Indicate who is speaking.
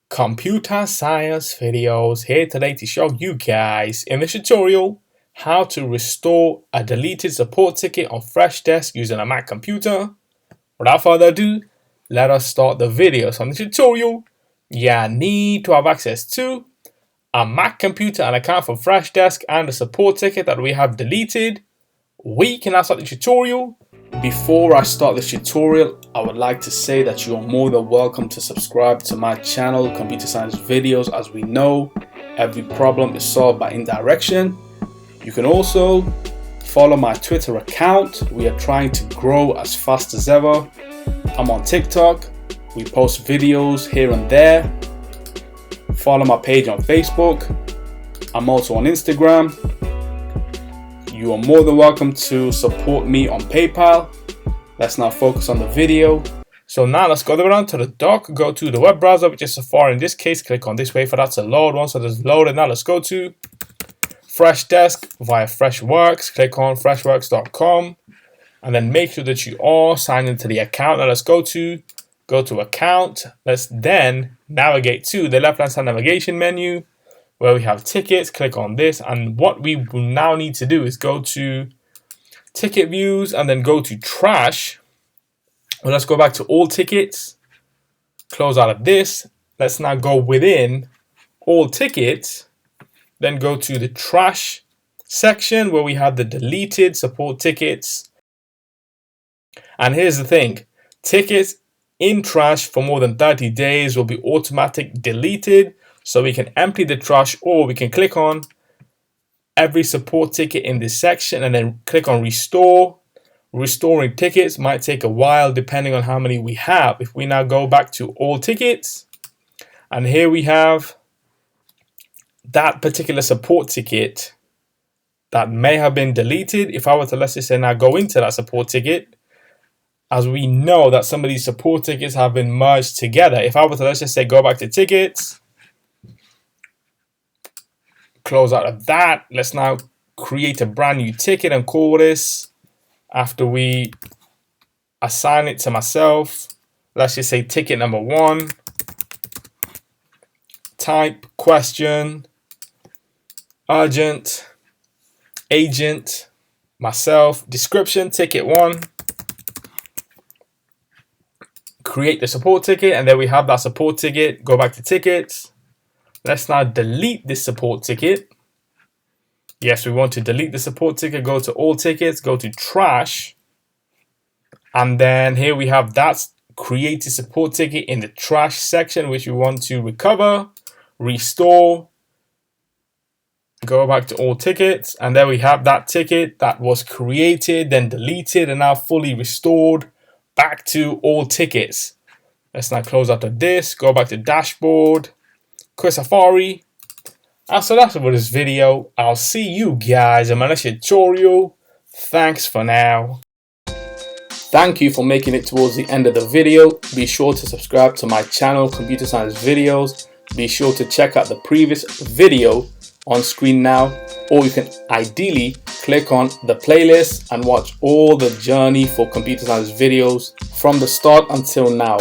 Speaker 1: Computer Science Videos here today to show you guys in this tutorial how to restore a deleted support ticket on Freshdesk using a Mac computer. Without further ado, let us start the video. So in the tutorial, you need to have access to a Mac computer, an account for Freshdesk, and the support ticket that we have deleted. We can now start the tutorial. Before I start this tutorial, I would like to say that you are more than welcome to subscribe to my channel, Computer Science Videos. As we know, every problem is solved by indirection. You can also follow my Twitter account. We are trying to grow as fast as ever. I'm on TikTok. We post videos here and there. Follow my page on Facebook. I'm also on Instagram. You are more than welcome to support me on PayPal. Let's now focus on the video. So now let's go around to the dock, go to the web browser, which is Safari in this case. Click on this, wait for that to load. Once it is loaded, now let's go to Freshdesk via Freshworks. Click on freshworks.com and then make sure that you are signed into the account. Now let's go to account. Let's then navigate to the left-hand side navigation menu, where we have tickets. Click on this, and what we will now need to do is go to ticket views and then go to trash. Well, let's go back to all tickets, close out of this. Let's now go within all tickets, then go to the trash section where we have the deleted support tickets. And here's the thing, tickets in trash for more than 30 days will be automatically deleted. So we can empty the trash, or we can click on every support ticket in this section and then click on restore. Restoring tickets might take a while depending on how many we have. If we now go back to all tickets, and here we have that particular support ticket that may have been deleted. If I were to, let's just say, now go into that support ticket, as we know that some of these support tickets have been merged together. If I were to, let's just say, go back to tickets, close out of that. Let's now create a brand new ticket and call this, after we assign it to myself, let's just say ticket number 1. Type question, urgent, agent, myself, description, ticket 1. Create the support ticket, and then we have that support ticket. Go back to tickets. Let's now delete this support ticket. Yes, we want to delete the support ticket. Go to all tickets, go to trash. And then here we have that created support ticket in the trash section, which we want to recover, restore. Go back to all tickets. And there we have that ticket that was created, then deleted, and now fully restored back to all tickets. Let's now close out of this. Go back to dashboard. Quit Safari. So that's it for this video. I'll see you guys in my next tutorial. Thanks for now. Thank you for making it towards the end of the video. Be sure to subscribe to my channel, Computer Science Videos. Be sure to check out the previous video on screen now, or you can ideally click on the playlist and watch all the journey for Computer Science Videos from the start until now.